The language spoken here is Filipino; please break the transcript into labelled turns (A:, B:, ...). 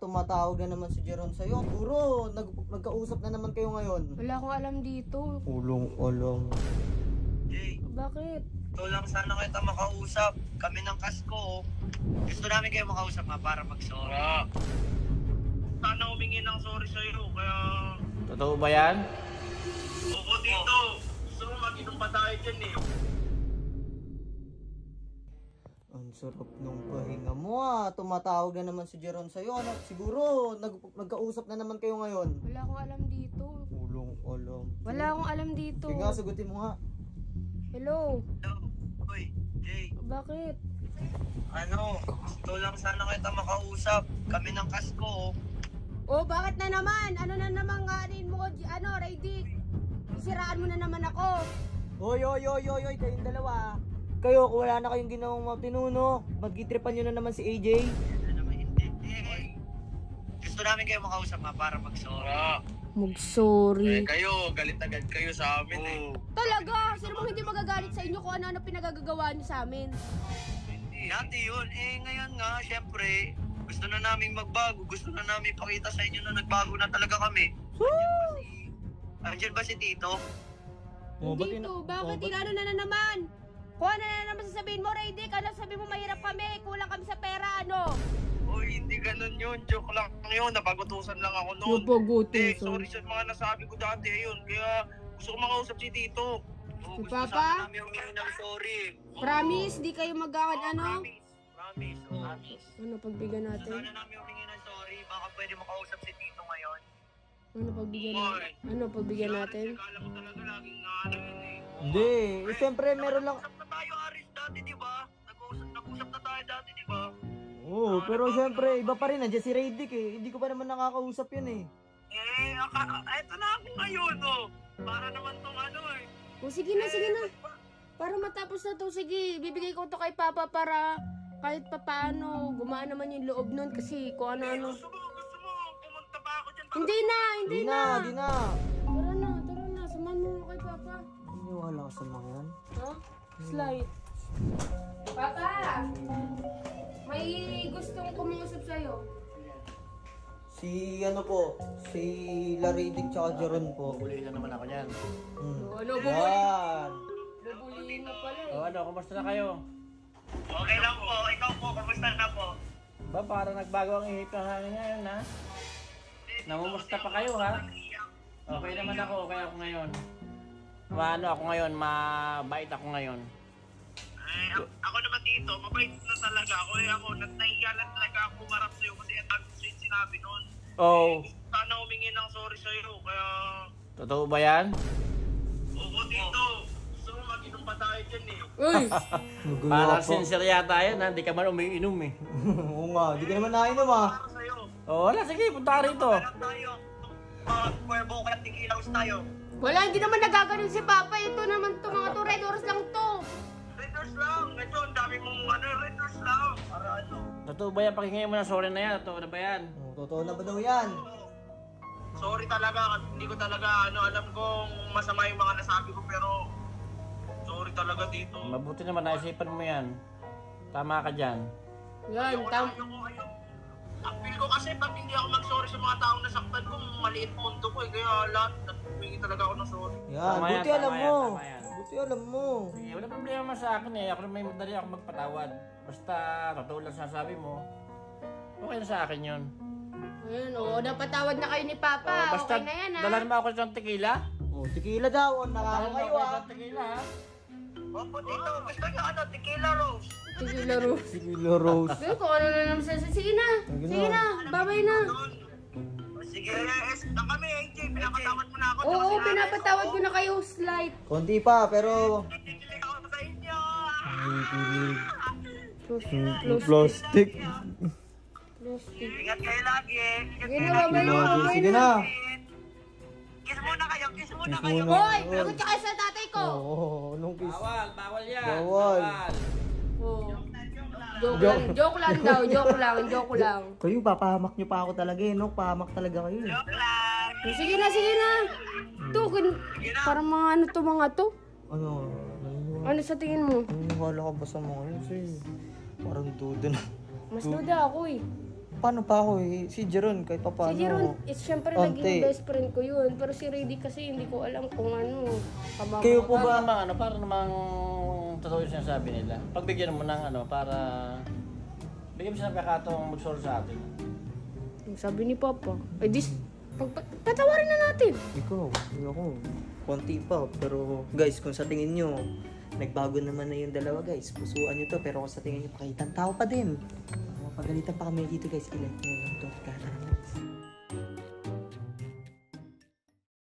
A: tumatawag na naman si Jeron sa'yo. Siguro, magkausap na naman kayo ngayon.
B: Wala akong alam dito.
A: Ulong.
C: Jay,
B: Bakit?
C: ito lang sana kita makausap. Kami ng kasko. Gusto namin kayo makausap nga para mag-sorry. Sana humingi ng sorry sa'yo, kaya...
D: Totoo ba yan?
C: Oo, dito. Gusto mo mag-inom pa tayo dyan eh.
A: Ang sarap nung pahinga mo tumatawag na naman si Jeron sa'yo. Siguro, magkausap na naman kayo ngayon.
B: Wala akong alam dito.
A: Ulong.
B: Wala akong alam dito.
A: Sige nga, sagutin mo nga.
B: Hello?
C: Hello? Uy, Jay.
B: Bakit?
C: Ito lang sana kita makausap. Kami ng kasko.
B: Oh, bakit na naman? Ano na naman nganin mo? Raydick? Isiraan mo na naman ako.
A: Oy, kayong dalawa. Kayo, kung wala na kayong ginawang matinuno, magkitripan nyo na naman si AJ.
C: Gusto namin kayo makausap nga para mag-sorry.
B: Mag-sorry.
C: Kayo, galit agad kayo sa amin eh.
B: Talaga? Sino bang hindi magagalit sa inyo kung ano-ano pinagagagawa niyo sa amin?
C: Dati yun, ngayon nga, syempre, gusto na namin magbago. Gusto na namin pakita sa inyo na nagbago na talaga kami. Andiyan ba si Tito?
B: Dito, bakit? Inano na naman? Kung ano na naman sasabihin mo, Raydick? Ano sabi mo mahirap kami? Kulang kami sa pera, ano?
C: Uy, hindi ganun yun. Joke lang yun. Napagutusan lang ako noon. Sorry sa mga nasabi ko dati. Ayun, kaya gusto ko makausap si Tito.
B: Si
C: Gusto
B: Papa?
C: sana namin humingi ng sorry.
B: Promise? Di kayo mag-akan, ano?
C: Promise.
B: Ano, pagbigyan
C: Gusto
B: natin?
C: sana namin humingi ng sorry. Baka pwede makausap si Tito ngayon.
B: Ano, pagbigyan natin? Ano, pagbigyan natin?
C: Kala ko talaga laging ano yun eh.
A: Hindi, siyempre meron lang...
C: Nag-usap na tayo, Aris, dati, di ba? Nag-usap na tayo dati, di ba?
A: Oo, pero siyempre, iba pa rin. Nandiyan si Raydick eh. Hindi ko pa naman nakakausap yun eh.
C: Eto na ako ngayon, oh. Para naman tong ano eh.
B: O, sige na. Para matapos na to, sige. Bibigay ko to kay Papa para kahit papaano gumaan naman yung loob nun kasi kung ano-ano.
C: Gusto mo, pumunta pa ako dyan.
B: Hindi na.
A: Di na.
B: Tara na. Samahan mo kay Papa.
A: Wala ka sa mga yan.
B: Ha? Slide. Papa! May gustong kumusap sa'yo.
A: Si Raydick tsaka Jeron po.
D: Bubulihin na naman ako niyan.
B: Ano,
A: Yan.
B: bubulihin mo pala eh.
D: O ano, kumusta na kayo?
C: Okay lang po. Ikaw po, kamusta na po?
D: Ba, parang nagbago ang ihip ng hangin ngayon, ha? Namumusta pa kayo, ha? Okay naman ako, okay ako ngayon. Ako ngayon, mabait ako ngayon.
C: Ako naman dito, mabait na talaga ako. Nahiya lang talaga ako marap sa'yo kasi ang dami ko sa'yo sinabi noon.
D: Oh,
C: Sana humingi ng sorry sa'yo, kaya...
D: totoo ba yan?
C: Oo, dito. Gusto mo mag-inom pa tayo dyan eh.
B: Uy!
D: Parang sincere yata yan, ha? Di ka man umiinom, eh.
A: Oo nga, di ka naman nainom ah.
C: Para sa'yo.
D: Wala, sige, punta ka rito.
C: Meron tayo. Cuervo kaya tigilaws tayo.
B: Wala, hindi naman nagaganon si Papa. Ito naman to, mga 2 red oras lang to.
C: Readers lang. Ito, ang dami mong readers lang. Para ano.
D: Totoo ba yan? Pakinggan mo na sorry na yan. Totoo na ba yan?
A: Totoo na ba daw yan?
C: Sorry talaga. Hindi ko talaga alam kung masama yung mga nasabi ko pero sorry talaga dito.
D: Mabuti naman, naisipan mo yan. Tama ka dyan.
B: Yan,
C: Ang feel ko kasi pag hindi ako mag-sorry sa mga taong nasaktan ko, maliit mundo ko eh. Kaya lahat, humingi talaga ako ng sorry.
A: Yan,
D: Tama yan,
A: buti alam
D: tama
A: mo.
D: yan, tama yan.
A: Buti alam mo.
D: Sige, wala problema sa akin eh. Ako may madali ako magpatawad. Basta, totoo lang sinasabi mo. Okay na sa akin yun.
B: Ayun, napatawad na kayo ni Papa.
D: Basta,
B: Okay na yan, ha?
D: dalhan mo ako ng tequila.
A: Tequila daw. Nakaka
D: Dalhan mo
A: kayo
D: ako
A: ah.
D: ng tequila, ha?
C: Opo dito, gusto niyo tequila rose.
B: Tequila Rose.
A: Tequila Rose.
B: Kung ano na naman sige na. Sige na, babay na.
C: Sige, kami AJ, pinapatawad mo na ako.
B: Oo, pinapatawad ko na kayo, Slide.
A: Konti pa, pero...
C: Kikilig ako sa inyo.
A: Plastic.
B: Plastic.
C: Ingat kayo lagi.
B: Sige na, babay na, babay
A: Sige
B: na.
A: na.
C: Kiss muna kayo, kiss muna
A: Kiss
C: kayo.
A: muna.
B: Hoy, lagot ka kayo sa tatay ko.
A: Oo, anong kiss?
D: Bawal yan.
A: Bawal.
B: Oh. Joke lang daw, joke lang.
A: Kayo, papahamak nyo pa ako talaga eh, no? Pahamak talaga kayo eh.
C: Joke lang.
B: Sige na. To, parang mga ano to, mga to.
A: Ano?
B: Ano sa tingin mo?
A: Naniniwala ka ba sa mga yun? Kasi parang duda na.
B: Mas duda ako eh.
A: paano pa ako eh? Si Jeron, kahit pa paano.
B: Si Jeron, syempre
A: Ante.
B: naging best friend ko yun. Pero si Rady kasi hindi ko alam kung ano.
A: Kayo po
D: Para
A: ba?
D: namang ano, para namang totoo yung sinasabi nila. Pagbigyan mo ng ano, para bigyan mo siya ng kakataong mag-sorry sa atin.
B: Yung sabi ni Papa, ay patawarin na natin.
A: Ikaw, ako. Konti pa. Pero guys, kung sa tingin nyo, nagbago naman na yung dalawa guys. Pusuan nyo to. Pero kung sa tingin nyo, pakitang tao pa din. Pagalitan pa kami dito guys. Ilan nyo lang to.